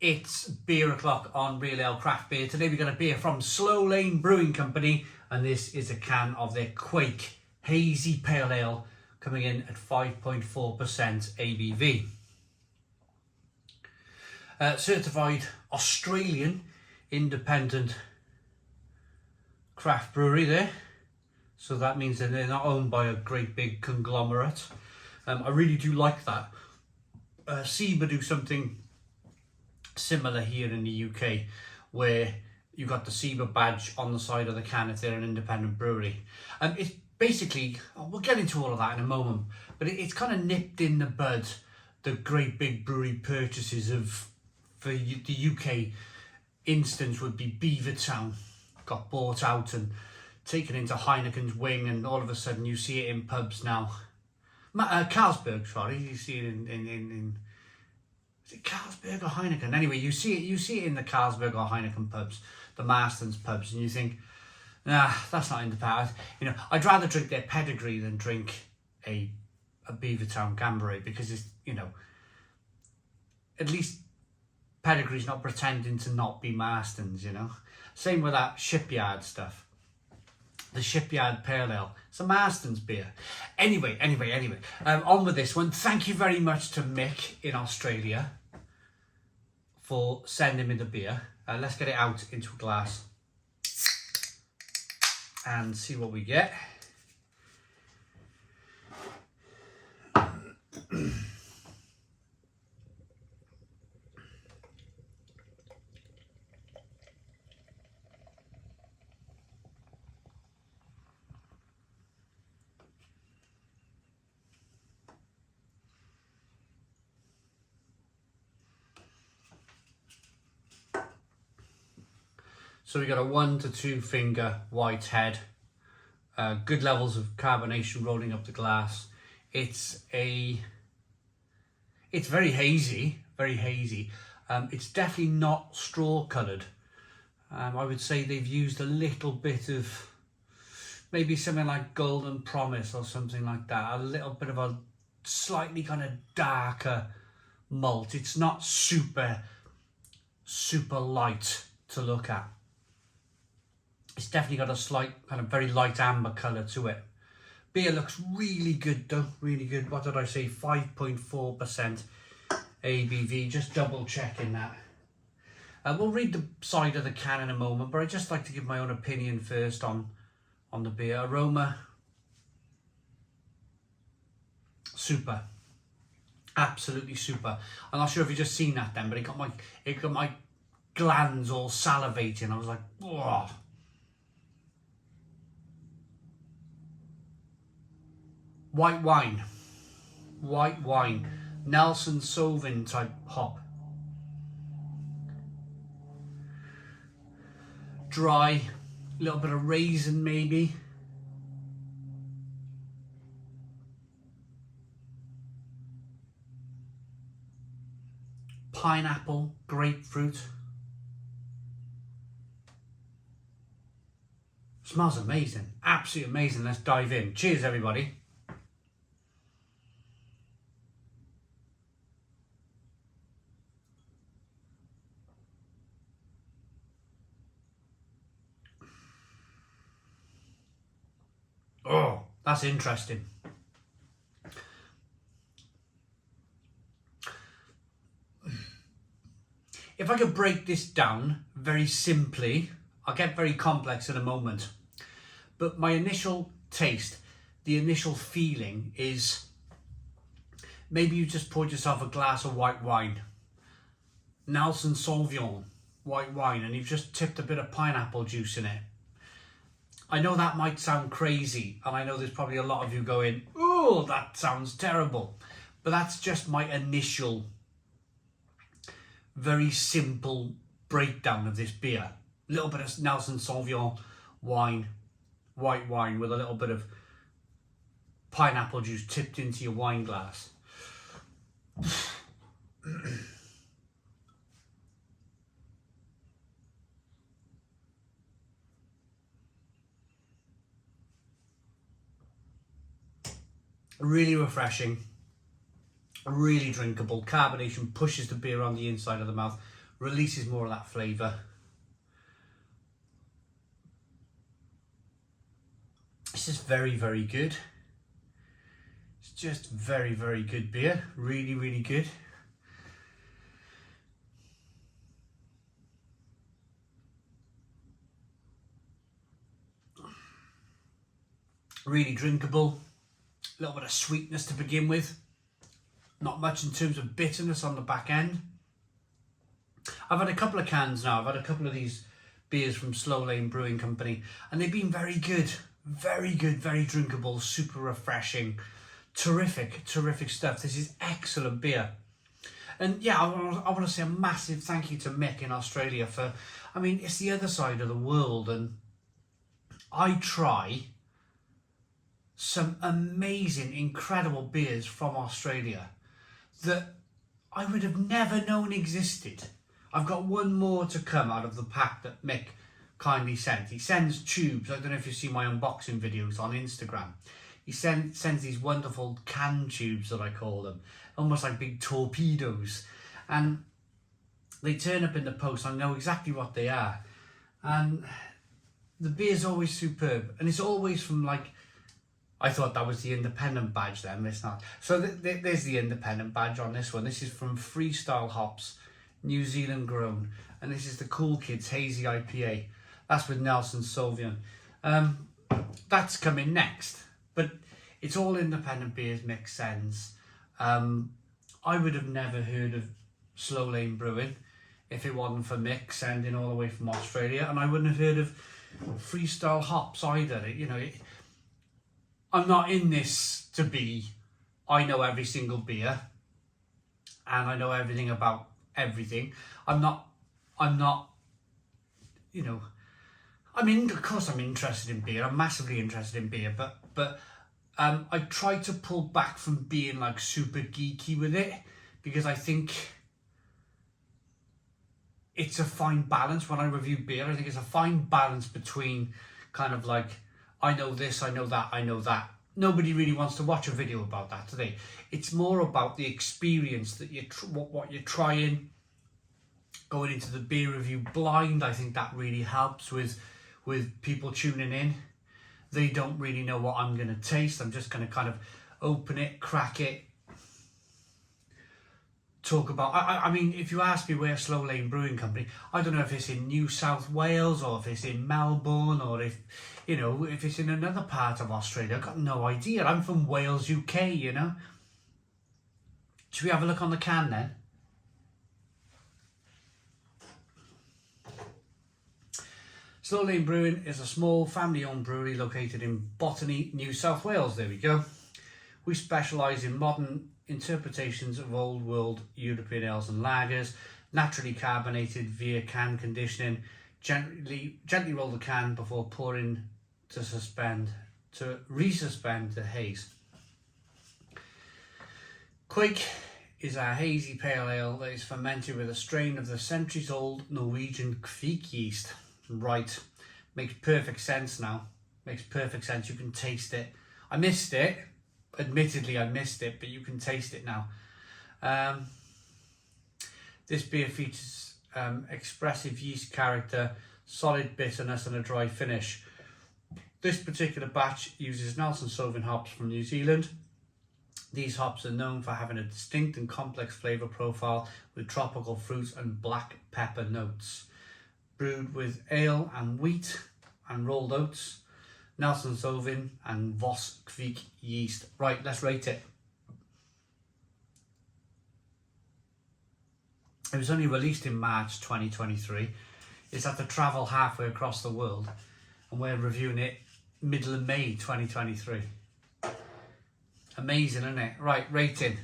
It's beer o'clock on Real Ale Craft Beer. Today we got a beer from Slow Lane Brewing Company, and this is a can of their Quake Hazy Pale Ale, coming in at 5.4% ABV. Certified Australian independent craft brewery there. So that means that they're not owned by a great big conglomerate. I really do like that. SIBA do something similar here in the UK, where you got the SIBA badge on the side of the can if they're an independent brewery. It's basically, we'll get into all of that in a moment, but it's kind of nipped in the bud the great big brewery purchases of, for the UK instance would be Beavertown, got bought out and taken into Heineken's wing, and all of a sudden you see it in pubs now. Carlsberg, sorry, you see it in is it Carlsberg or Heineken? Anyway, you see it in the Carlsberg or Heineken pubs, the Marston's pubs, and you think, nah, that's not independent. You know, I'd rather drink their pedigree than drink a Beavertown Gambray, because it's, you know, at least pedigree's not pretending to not be Marston's, you know. Same with that Shipyard stuff. The Shipyard Pale Ale. It's a Marston's beer. Anyway. On with this one. Thank you very much to Mick in Australia for sending me the beer. Let's get it out into a glass and see what we get. So we got a 1 to 2 finger white head, good levels of carbonation rolling up the glass. It's very hazy, very hazy. It's definitely not straw coloured. I would say they've used a little bit of maybe something like Golden Promise or something like that. A little bit of a slightly kind of darker malt. It's not super light to look at. It's definitely got a slight kind of very light amber colour to it. Beer looks really good though, really good. What did I say? 5.4% ABV, just double checking that. We'll read the side of the can in a moment, but I'd just like to give my own opinion first on the beer. Aroma, super. Absolutely super. I'm not sure if you've just seen that then, but it got my glands all salivating. I was like, whoa. White wine, Nelson Sauvin type hop. Dry, a little bit of raisin maybe. Pineapple, grapefruit. Smells amazing, absolutely amazing. Let's dive in. Cheers, everybody. Oh, that's interesting. If I could break this down very simply, I'll get very complex in a moment. But my initial taste, the initial feeling is maybe you just poured yourself a glass of white wine, Nelson Sauvin white wine, and you've just tipped a bit of pineapple juice in it. I know that might sound crazy, and I know there's probably a lot of you going, oh, that sounds terrible. But that's just my initial, very simple breakdown of this beer. A little bit of Nelson Sauvin wine, white wine with a little bit of pineapple juice tipped into your wine glass. Really refreshing, really drinkable. Carbonation pushes the beer on the inside of the mouth. releases more of that flavour. It's just very, very good. It's just very, very good beer. Really, really good. Really drinkable. A little bit of sweetness to begin with. Not much in terms of bitterness on the back end. I've had a couple of cans now. I've had a couple of these beers from Slow Lane Brewing Company, and they've been very good. Very good, very drinkable, super refreshing. Terrific, terrific stuff. This is excellent beer. And yeah, I want to say a massive thank you to Mick in Australia for, I mean, it's the other side of the world, and I try some amazing, incredible beers from Australia that I would have never known existed. I've got one more to come out of the pack that Mick kindly sent. He sends tubes. I don't know if you see my unboxing videos on Instagram. He sends these wonderful can tubes, that I call them, almost like big torpedoes, and they turn up in the post. I know exactly what they are, and the beer's always superb, and it's always from, like, I thought that was the independent badge then, it's not. So there's the independent badge on this one. This is from Freestyle Hops, New Zealand grown, and this is the Cool Kids Hazy IPA. That's with Nelson Sauvin. That's coming next, but it's all independent beers, Mick sends. I would have never heard of Slow Lane Brewing if it wasn't for Mick sending all the way from Australia, and I wouldn't have heard of Freestyle Hops either. I'm not in this to be, I know every single beer and I know everything about everything. I'm not, of course I'm interested in beer. I'm massively interested in beer, but I try to pull back from being like super geeky with it, because I think it's a fine balance. When I review beer, I think it's a fine balance between kind of like, I know this, I know that, I know that. Nobody really wants to watch a video about that, do they? It's more about the experience that what you're trying. Going into the beer review blind, I think that really helps with people tuning in. They don't really know what I'm going to taste. I'm just going to kind of open it, crack it, talk about. I mean, if you ask me where Slow Lane Brewing Company, I don't know if it's in New South Wales or if it's in Melbourne or if it's in another part of Australia. I've got no idea. I'm from Wales, UK, Should we have a look on the can then? Slow Lane Brewing is a small family-owned brewery located in Botany, New South Wales. There we go. We specialise in modern interpretations of old world European ales and lagers, naturally carbonated via can conditioning. Gently roll the can before pouring to resuspend the haze. Quake is a hazy pale ale that is fermented with a strain of the centuries-old Norwegian Quake yeast. Right, makes perfect sense now. Makes perfect sense. You can taste it. I missed it. Admittedly, I missed it, but you can taste it now. This beer features expressive yeast character, solid bitterness, and a dry finish. This particular batch uses Nelson Sauvin hops from New Zealand. These hops are known for having a distinct and complex flavour profile with tropical fruits and black pepper notes. Brewed with ale and wheat and rolled oats, Nelson Sauvin and Voss Quake yeast. Right, let's rate it. It was only released in March 2023. It's had to travel halfway across the world, and we're reviewing it middle of May 2023. Amazing, isn't it? Right, rating.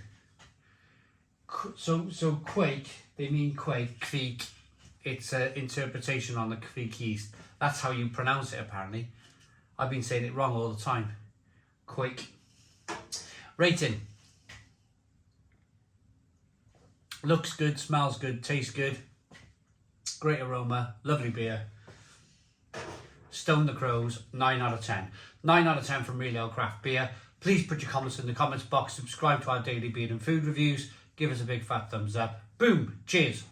So Quake, they mean Quake. It's an interpretation on the Quake yeast. That's how you pronounce it, apparently. I've been saying it wrong all the time. Quake. Rating. Looks good, smells good, tastes good. Great aroma, lovely beer. Stone the Crows, 9 out of 10. 9 out of 10 from Real Ale Craft Beer. Please put your comments in the comments box. Subscribe to our daily beer and food reviews. Give us a big fat thumbs up. Boom. Cheers.